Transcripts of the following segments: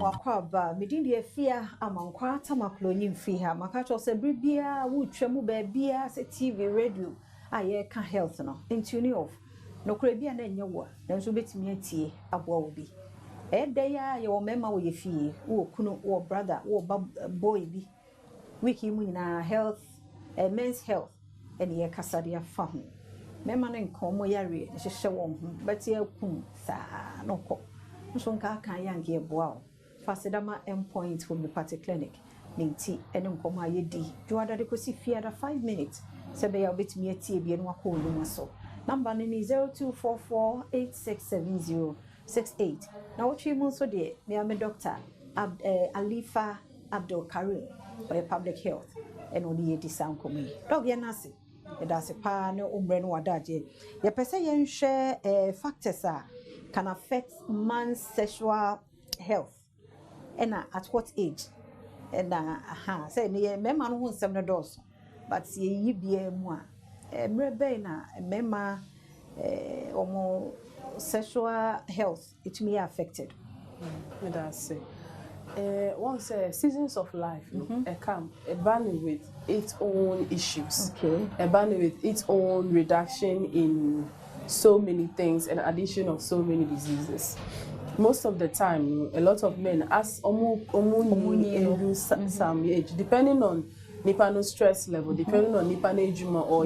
wakwaba medindi afia amankwa tamaklonyi mfiha makacho se bribia wutwemu baabia se TV radio aye ka health no entune off no kura bia na nyewo nanso betimi atie aboa obi edeya ye wo mema wo yefie wo kunu wo brother wo boy bi wiki mu na health men's health ene ye kasade afa ho mema no nkomo yare hyehye wo ho but ye kum sa no ko so nka kan yange boa fasedama Point Homeopathic Clinic ninti ene nkomo ayedi juada de kosi fiada 5 minutes sebe ya betimi atie bi eno akọ oluma so number ni 0244867068 na wochi mu so de me am doctor Alifa Abdul Karim for public health and only ye disankomi dog ya nasi e da se pa ne ombre no wadaje ye pese ye share factors can affect man's sexual health and at what age and say ne mema no hu nsem no dos but ye yibie mu a mrebe na mema omo sexual health it may affected that's it. Once seasons of life, come a bunny with its own issues, a bunny with its own reduction in so many things and addition of so many diseases. Most of the time, a lot of men as some age, depending on Nipano stress level, depending on Nipano ejuma or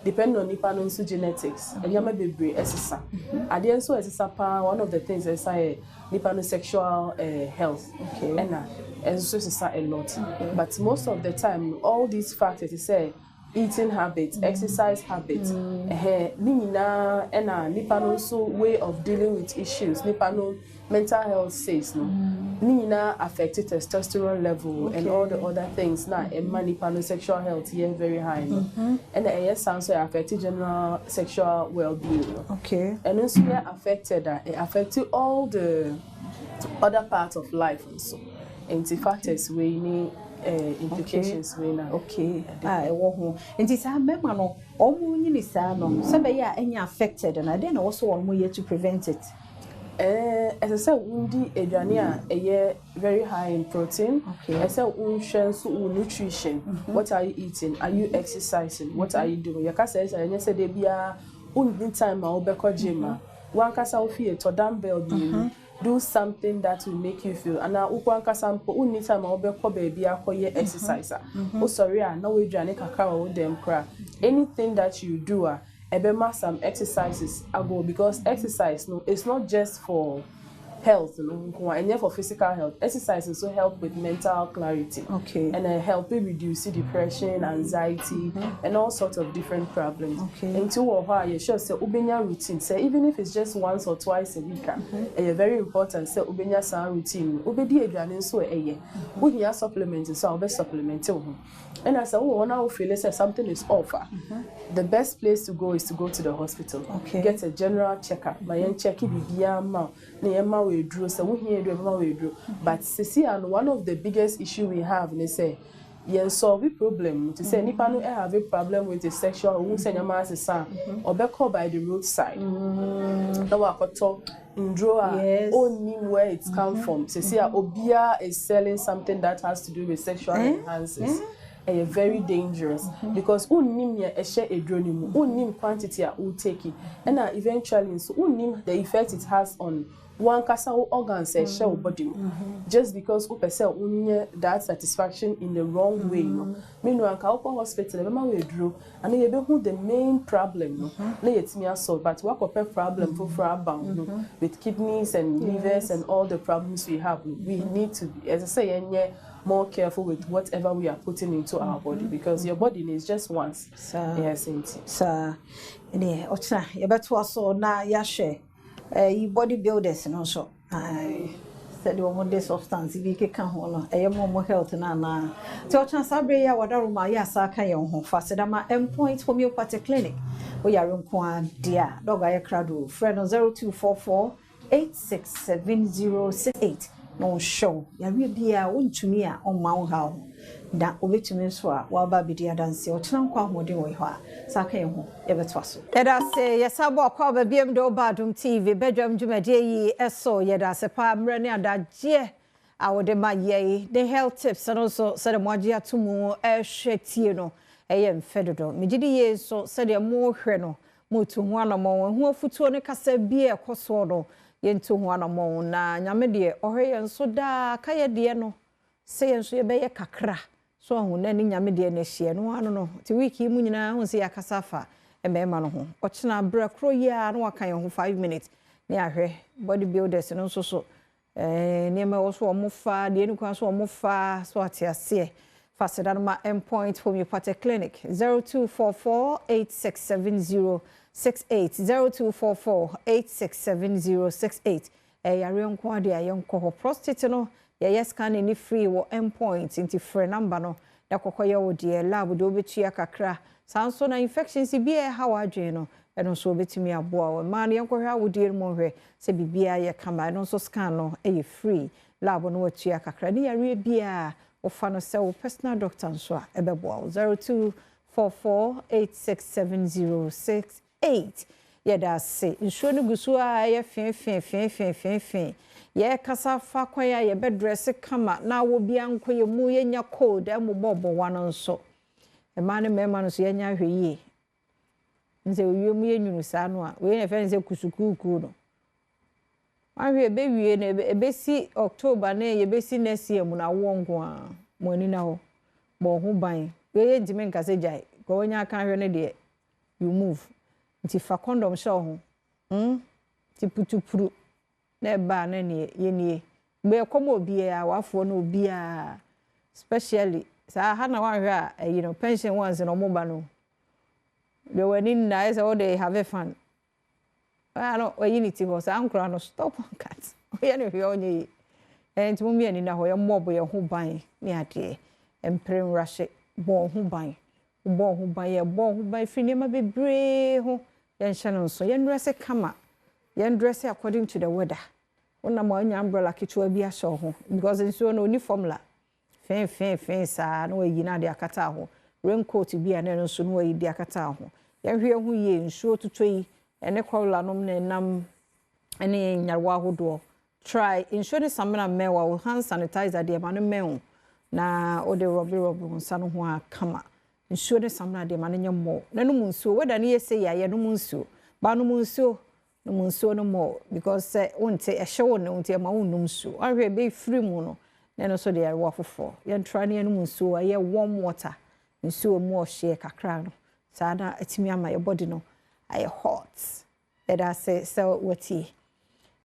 depending on Nipano genetics, and yama baby SSA. At the end, so SSA, one of the things I say, Nipano sexual health, and so it's a lot. But most of the time, all these factors, say, eating habits, exercise habits, Nina and Nipano so way of dealing with issues, Nipano mental health says no. Nina affected testosterone level and all the other things. Now, Nipano sexual health here very high, and the AS also affected general sexual well-being. And also affected it affected all the other parts of life also. And the factors we need. Implications we now. And it's a member no omu nyini sa no se be ya enya affected and then also one more to prevent it. As I said, undi eduane a very high in protein. I said so nutrition. What are you eating? Are you exercising? What are you doing? Your kasa say anya say dey bia undi time ma obekọ gym. One kasa ofie to dumbbell do something that will make you feel. And now, ukwanka sample, uni time obeko baby akoye exercise. Oh sorry, now we jane kakao them cry. Anything that you do, ebema some exercises ago because exercise no, it's not just for health, and for physical health. Exercise also help with mental clarity. And help reduce depression, anxiety, and all sorts of different problems. And to why you should say ubenya routine. Say even if it's just once or twice a week, very important. Say ubenya san routine. Ubedi eduane so unya supplements so be supplement. And I said, oh, now feel say something is off. The best place to go is to go to the hospital. Get a general checkup. My check it we drew, so we hear we drew. But see, and one of the biggest issue we have, they say, solve a problem. To say, Nipa no have a problem with the sexual, who say your man's son, or be called by the roadside. Now I could talk in draw only where it's come from. To see, Obia is selling something that has to do with sexual enhances. Very dangerous because unim ya eshe edronimu unim quantity a take and eventually so unim the effect it has on one kasa organs eshe body just because upese unye that satisfaction in the wrong way meanwhile anka open hospital mama we drew and you be who the main problem na yetimi solve but what compare problem for abound with kidneys and livers and all the problems we have we need to be, as I say more careful with whatever we are putting into our body because your body needs just once. Yes, sir. Any ochna you better so na ya share you bodybuilders and also said you want this substance if you can hold on more health na so ochna sabre ya wadaruma ya saka ye ho fasedama Point Homeopathic Clinic we are nko dia dog aye krado friend 0244867068 no show ya we bia wontumi a on ma wo ha da obetumi so a wa ba bidi adanse o tena kwa hoden wo ho a saka ye ho ye betwa so ye da se ye sabo akwa ba biem do Adom TV bedwam dwumade yi eso ye da se pa mre ne adaje awode ma ye the health tips and also said mo agi atomu hwetie no mfedodo megidi ye so said mo hwe no mo tu ho anamo ho afutuo ne kasa bi ekoso no ye ntu ho anamo na nyame de ohwe ye nso da ka ye de no se ye nso ye be ye kakra so ho na ni nyame de na hie no ano no ti wiki mu nyina ho se yakasa fa emema no ho ochina bra kro ya no waka ye ho 5 minutes ne ahwe bodybuilders no nso so niema also omufa de enu kwa so omufa so atiase fasedanma Point Homeopathic Clinic 0244867068 0244867068 yare nko ade ayenko ho prostate no ye scan ni free wo Point inti free number no da kokoye wo de lab do betua kakra sanso na infections bi how adwen no eno so betimi aboa ma na yenko hwa wo de mo hwe se bibia ye kama no so scan no free lab no watua kakra ni yare bia ofa no se wo personal doctor nso a ebeboa 0244867068 yeda se nsuo no gusu a ye fe ye kasa fa kwan ya ye bedress kama na wo bia nko ye mu ye nya cold e mo bobo wano nso e ma ne mema no so ye nya hwe yie nze owie mu ye nwunu sa no a we ye fe nze kusukuku no ahwe be wie na ebesi October na ye besi next year mu na wo nko a mo ni na ho bo ho ban we ye ntime nkase jai ko wonya aka hwe ne de you move nti fa condom sha ho ti putupuru na ba na ne ye nie be komo obi a wafo na obi a especially sa ha na wan hwe a pension ones no mo ba no de wani na is all they have fun no unity ho sa ankura no stop on cat ye ne hwe onye enti mo mi ani na ho ye mobo ye ho ban ne ade empren rush bo ho ban ye bo ho ban fini ma bebre ho ye nhye no so ye dress kama ye dress according to the weather una ma anya umbrella kichwa bi a show ho because nso no ni formula fen sa no yi na de akata ho raincoat bi a na nso no yi de akata ho ye hwe ho ye nso tutoi ene kwala nom na nam ene nyarwa hodo try nso ne samina mewa wo hand sanitizer de ma no mehu na o de robi nsa no ho akama nso ne samina de ma no nyemo na no nso weda ne yese ya ye no nso ba no nso no more because wonte ehye no wonte ma wonnum nso ahwe be free mu no na no so de yarwa fofo ye try ne no nso aye warm water nso mu o hye kakra no saa na atimi ama ye body no aye hot. Let us say so what